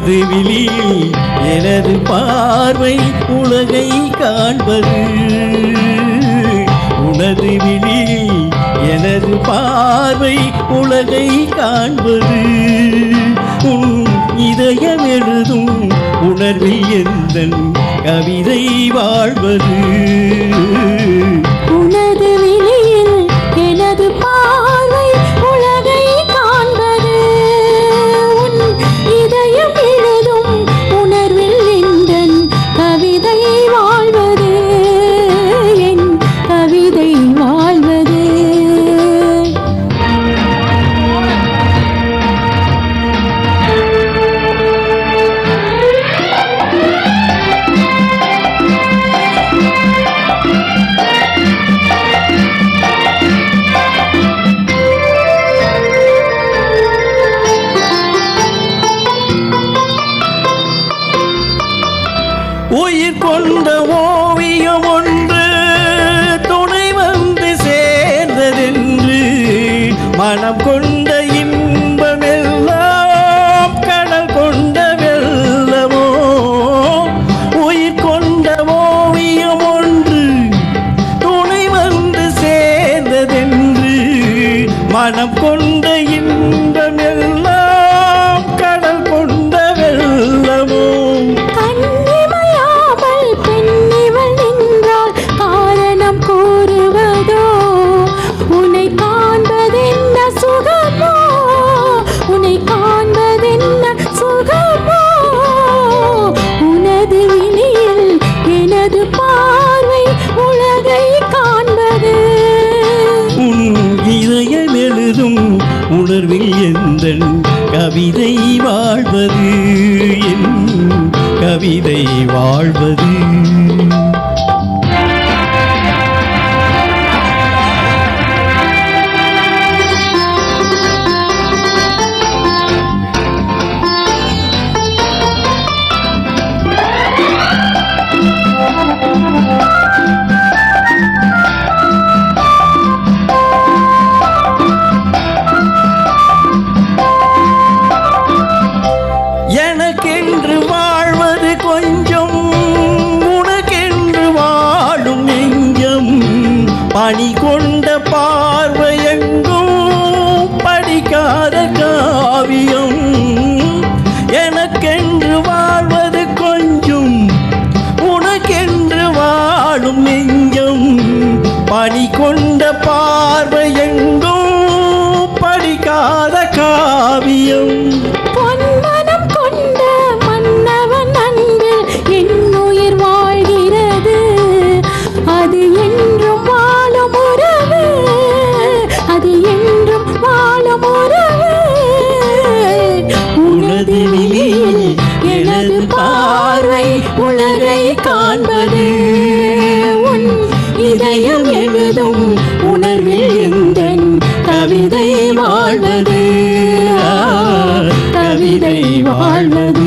உனது விழி எனது பார்வை உலகை காண்பது. உனது விழி எனது பார்வை உலகை காண்பது. உன் இதயம் எழுதும் உணர்வில் எந்தன் கவிதை வாழ்வது. உனது விழியில் எனது பார்வை உலகை காண்பது. உன் இதயம் எழுதும் உணர்வில் எந்தன் கவிதை வாழ்வது. என் கவிதை வாழ்வது. உயிர் கொண்ட ஓவியம் ஒன்று துணை வந்து சேர்ந்ததென்று மனம் கொண்ட இன்பமெல்லாம் கடல் கொண்ட வெள்ளமோ. உயிர் கொண்ட ஓவியம் ஒன்று துணை வந்து சேர்ந்ததென்று மனம் கொண்ட இன்பமெல்லாம் கடல் கொண்ட வெள்ளமோ. உணர்வில் எந்தன் கவிதை வாழ்வது. என் கவிதை வாழ்வது. எனக்கென்று வாழ்வது கொஞ்சம், உனக்கென்று வாழும் நெஞ்சம். பணி கொண்ட பார்வையெங்கும் படிக்காத காவியம். எனக்கென்று வாழ்வது கொஞ்சம், உனக்கென்று வாழும் நெஞ்சம். பணி கொண்ட பார்வையெங்கும் படிக்காத காவியம். உனது விழியில் எனது பார்வை உலகை காண்பது. உன் இதயம் எழுதும் உணர்வில் எந்தன் கவிதை வாழ்வது. கவிதை வாழ்வது.